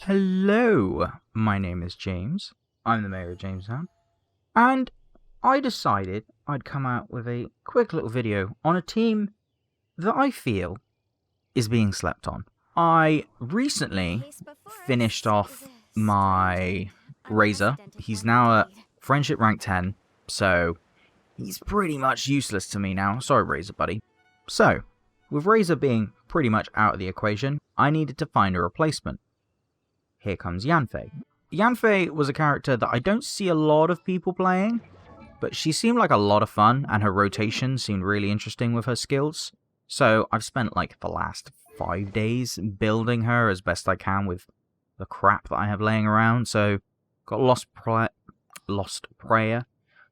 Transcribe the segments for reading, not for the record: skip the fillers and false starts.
Hello, my name is James. I'm the mayor of Jamestown, and I decided I'd come out with a quick little video on a team that I feel is being slept on. I recently finished off my Razor. He's now at Friendship Rank 10, so he's pretty much useless to me now. Sorry, Razor buddy. So, with Razor being pretty much out of the equation, I needed to find a replacement. Here comes Yanfei. Yanfei was a character that I don't see a lot of people playing, but she seemed like a lot of fun, and her rotation seemed really interesting with her skills. So I've spent like the last 5 days building her as best I can with the crap that I have laying around. So got Lost Prayer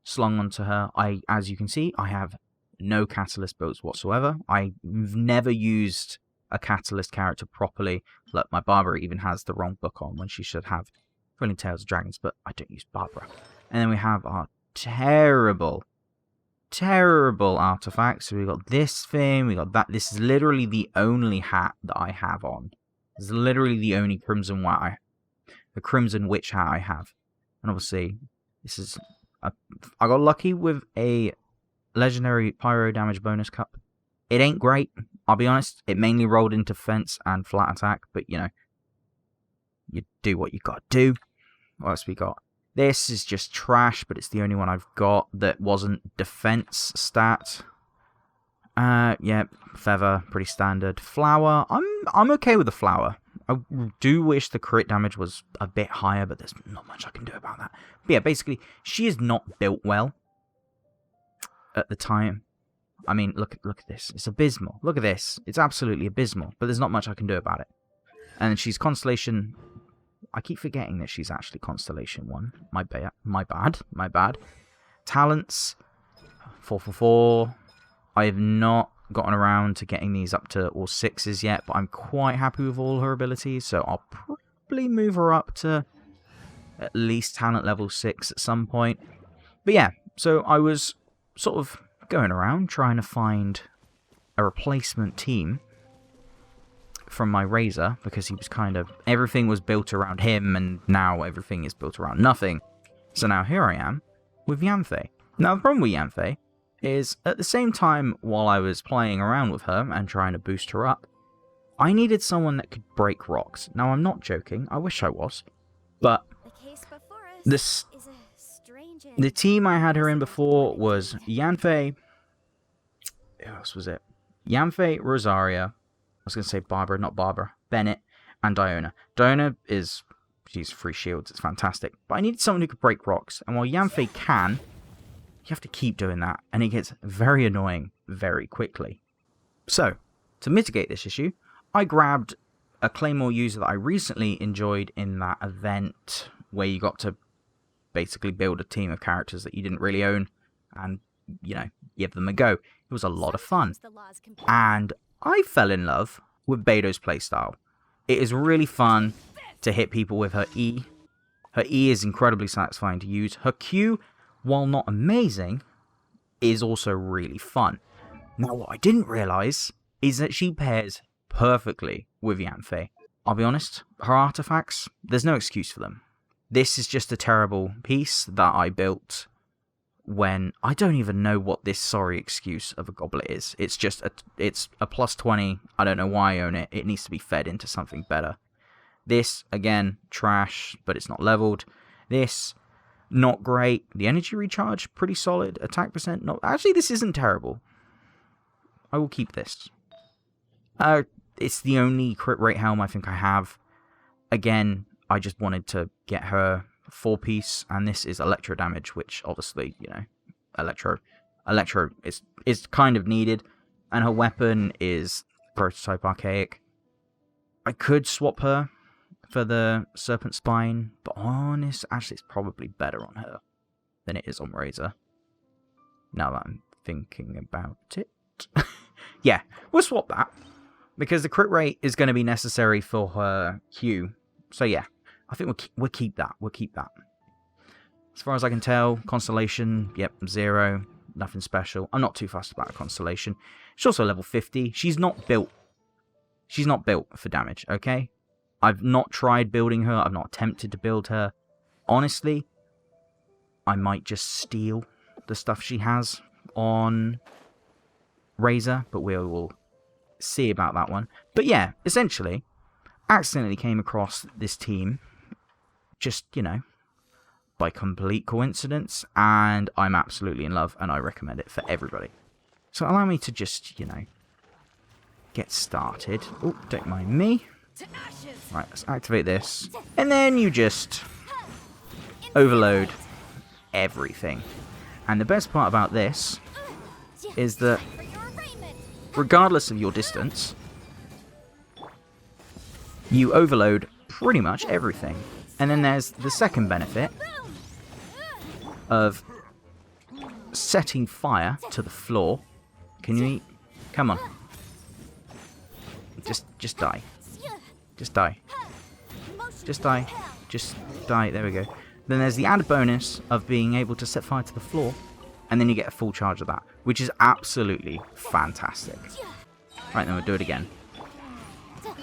slung onto her. As you can see, I have no Catalyst builds whatsoever. I've never used a Catalyst character properly. Look, my Barbara even has the wrong book on when she should have Thrilling Tales of Dragons, but I don't use Barbara. And then we have our terrible artifacts. So we got this thing, we got that. This is literally the only hat that I have on. This is literally the only the Crimson Witch hat I have. And obviously, this is I got lucky with a legendary pyro damage bonus cup. It ain't great, I'll be honest. It mainly rolled into defense and flat attack, but you know, you do what you gotta do. What else we got? This is just trash, but it's the only one I've got that wasn't defense stat. Yeah, feather, pretty standard. Flower, I'm okay with the flower. I do wish the crit damage was a bit higher, but there's not much I can do about that. But yeah, basically, she is not built well at the time. I mean, look at this. It's abysmal. Look at this. It's absolutely abysmal, but there's not much I can do about it. And she's Constellation. I keep forgetting that she's actually Constellation 1. My bad. Talents, 4 I have not gotten around to getting these up to all 6s yet, but I'm quite happy with all her abilities, so I'll probably move her up to at least talent level 6 at some point. But yeah, so I was sort of going around trying to find a replacement team from my Razor, because he was kind of, everything was built around him, and now everything is built around nothing. So now here I am with Yanfei. Now the problem with Yanfei is, at the same time while I was playing around with her and trying to boost her up, I needed someone that could break rocks. Now I'm not joking, I wish I was, but the team I had her in before was Yanfei. Who else was it? Yanfei, Rosaria. I was going to say Barbara, not Barbara. Bennett, and Diona. Diona she's free shields. It's fantastic. But I needed someone who could break rocks. And while Yanfei can, you have to keep doing that. And it gets very annoying very quickly. So, to mitigate this issue, I grabbed a Claymore user that I recently enjoyed in that event where you got to basically build a team of characters that you didn't really own and, you know, give them a go. It was a lot of fun. And I fell in love with Beidou's playstyle. It is really fun to hit people with her E. Her E is incredibly satisfying to use. Her Q, while not amazing, is also really fun. Now, what I didn't realise is that she pairs perfectly with Yanfei. I'll be honest, her artifacts, there's no excuse for them. This is just a terrible piece that I built when I don't even know what this sorry excuse of a goblet is. It's just it's a plus 20. I don't know why I own it. It needs to be fed into something better. This, again, trash, but it's not leveled. This, not great. The energy recharge, pretty solid. Attack percent, not... Actually, this isn't terrible. I will keep this. It's the only crit rate helm I think I have. Again, I just wanted to get her 4-piece, and this is electro damage, which obviously, you know, electro is kind of needed, and her weapon is prototype archaic. I could swap her for the serpent spine, but actually it's probably better on her than it is on Razor, now that I'm thinking about it. Yeah, we'll swap that, because the crit rate is going to be necessary for her Q. So yeah, I think we'll keep that. We'll keep that. As far as I can tell, Constellation, yep, 0. Nothing special. I'm not too fussed about a Constellation. She's also level 50. She's not built for damage, okay? I've not tried building her. I've not attempted to build her. Honestly, I might just steal the stuff she has on Razor, but we will see about that one. But yeah, essentially, accidentally came across this team just, you know, by complete coincidence, and I'm absolutely in love, and I recommend it for everybody. So allow me to just, you know, get started. Oh, don't mind me. Right, let's activate this. And then you just overload everything. And the best part about this is that regardless of your distance, you overload pretty much everything. And then there's the second benefit of setting fire to the floor. Can you eat? Come on. Just die. Just die. Just die. Just die. There we go. Then there's the added bonus of being able to set fire to the floor, and then you get a full charge of that, which is absolutely fantastic. Right, then we'll do it again.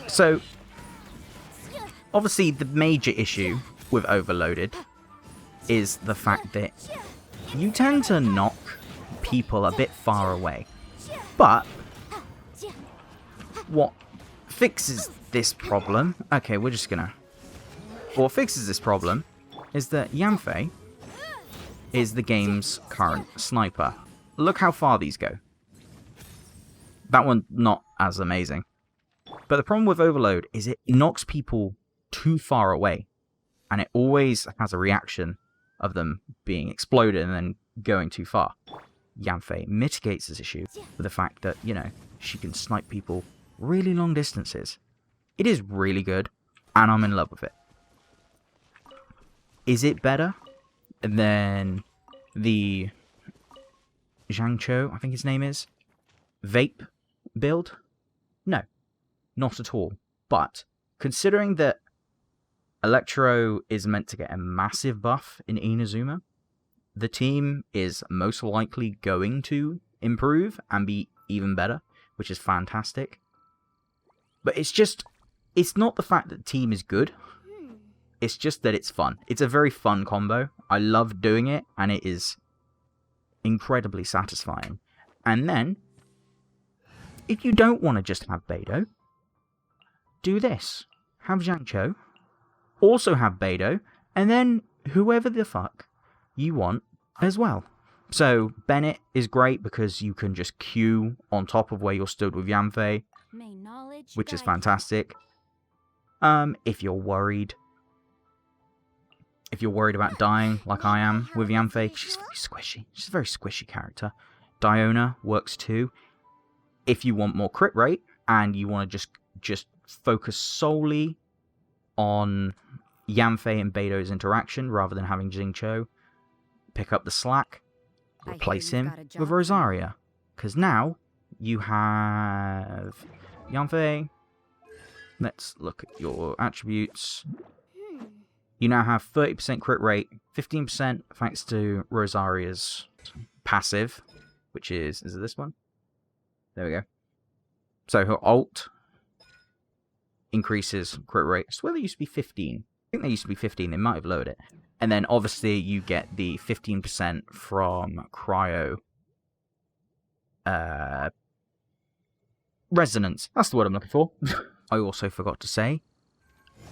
So, obviously the major issue with Overloaded is the fact that you tend to knock people a bit far away. But what fixes this problem... Okay, we're just gonna... What fixes this problem is that Yanfei is the game's current sniper. Look how far these go. That one, not as amazing. But the problem with Overload is it knocks people too far away. And it always has a reaction of them being exploded and then going too far. Yanfei mitigates this issue with the fact that, you know, she can snipe people really long distances. It is really good, and I'm in love with it. Is it better than the Zhangqiu, I think his name is, vape build? No, not at all. But considering that Electro is meant to get a massive buff in Inazuma, the team is most likely going to improve and be even better, which is fantastic. But it's not the fact that the team is good. It's just that it's fun. It's a very fun combo. I love doing it, and it is incredibly satisfying. And then, if you don't want to just have Beidou, do this. Have Zhangqiu, also have Beidou, and then whoever the fuck you want as well. So, Bennett is great because you can just queue on top of where you're stood with Yanfei, which is fantastic. If you're worried about dying, like I am with Yanfei, she's very squishy. She's a very squishy character. Diona works too. If you want more crit rate, and you want to just focus solely on Yanfei and Beidou's interaction, rather than having Jingqiu pick up the slack, replace him with Rosaria. Because now, you have Yanfei. Let's look at your attributes. You now have 30% crit rate, 15% thanks to Rosaria's passive, which is it this one? There we go. So her ult increases crit rate. I swear they used to be 15. I think they used to be 15, they might have lowered it. And then obviously you get the 15% from Cryo Resonance. That's the word I'm looking for. I also forgot to say,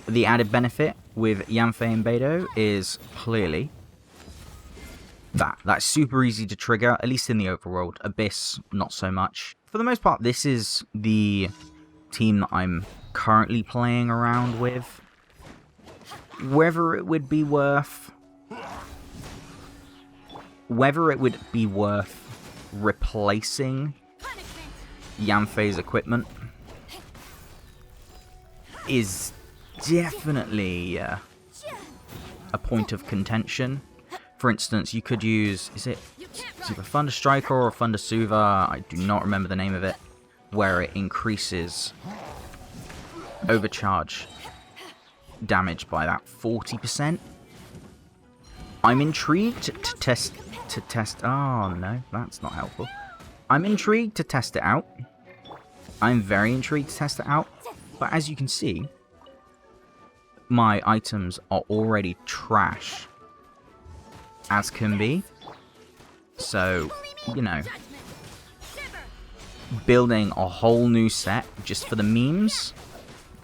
the added benefit with Yanfei and Beidou is clearly that. That's super easy to trigger, at least in the overworld. Abyss, not so much. For the most part, this is the team that I'm currently playing around with. Whether it would be worth replacing Yanfei's equipment is definitely a point of contention. For instance, you could use, is it either Thunder Striker or Thunder Suva? I do not remember the name of it, where it increases overcharge damage by about 40%. I'm intrigued to test. Oh no, that's not helpful. I'm intrigued to test it out. I'm very intrigued to test it out. But as you can see, my items are already trash as can be. So, you know, building a whole new set just for the memes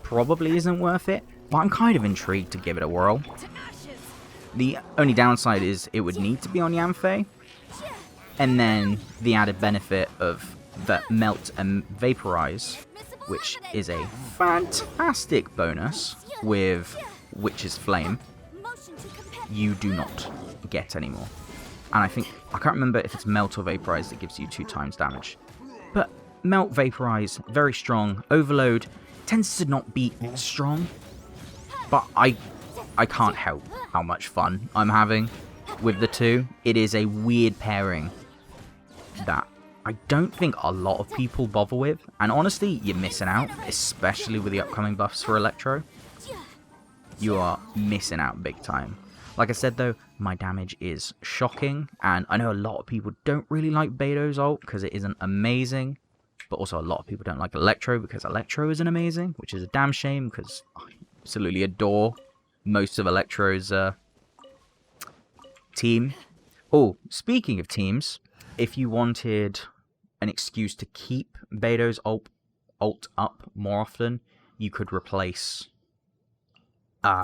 probably isn't worth it. But I'm kind of intrigued to give it a whirl. The only downside is it would need to be on Yanfei. And then the added benefit of the melt and vaporize, which is a fantastic bonus with Witch's Flame, you do not get anymore. And I can't remember if it's melt or vaporize that gives you 2 times damage. But melt, vaporize, very strong. Overload tends to not be strong. But I can't help how much fun I'm having with the two. It is a weird pairing that I don't think a lot of people bother with. And honestly, you're missing out, especially with the upcoming buffs for Electro. You are missing out big time. Like I said though, my damage is shocking, and I know a lot of people don't really like Beidou's ult because it isn't amazing, but also a lot of people don't like Electro because Electro isn't amazing, which is a damn shame because I absolutely adore most of Electro's team. Oh, speaking of teams, if you wanted an excuse to keep Beidou's ult up more often, you could replace...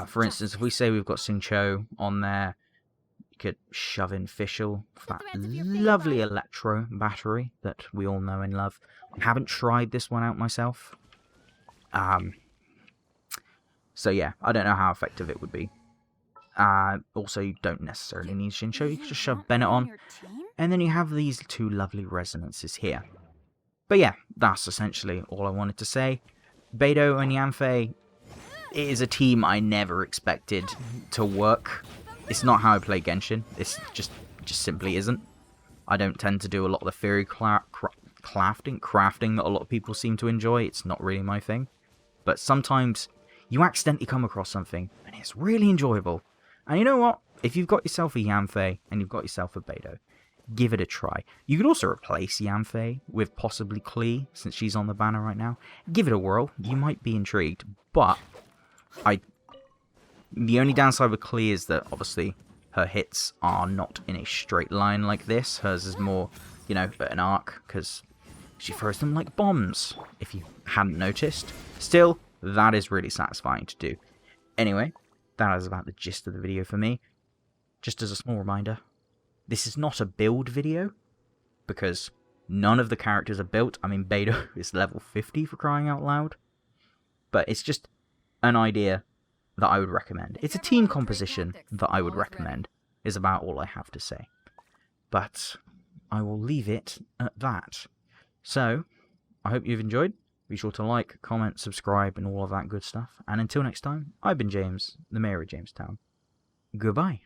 for instance, if we say we've got Xingqiu on there, you could shove in Fischl for that lovely Electro battery that we all know and love. I haven't tried this one out myself. So yeah, I don't know how effective it would be. Also, you don't necessarily need Xingqiu, you can just shove Bennett on. And then you have these 2 lovely resonances here. But yeah, that's essentially all I wanted to say. Beidou and Yanfei... it is a team I never expected to work. It's not how I play Genshin. This just simply isn't. I don't tend to do a lot of the theory crafting that a lot of people seem to enjoy. It's not really my thing. But sometimes you accidentally come across something and it's really enjoyable. And you know what? If you've got yourself a Yanfei and you've got yourself a Beidou, give it a try. You could also replace Yanfei with possibly Klee, since she's on the banner right now. Give it a whirl. You might be intrigued. But... the only downside with Klee is that, obviously, her hits are not in a straight line like this. Hers is more, you know, an arc, because she throws them like bombs, if you hadn't noticed. Still, that is really satisfying to do. Anyway, that is about the gist of the video for me. Just as a small reminder, this is not a build video, because none of the characters are built. I mean, Beidou is level 50 for crying out loud. But it's just... an idea that I would recommend. It's a team composition that I would recommend, is about all I have to say. But I will leave it at that. So, I hope you've enjoyed. Be sure to like, comment, subscribe, and all of that good stuff. And until next time, I've been James, the Mayor of Jamestown. Goodbye.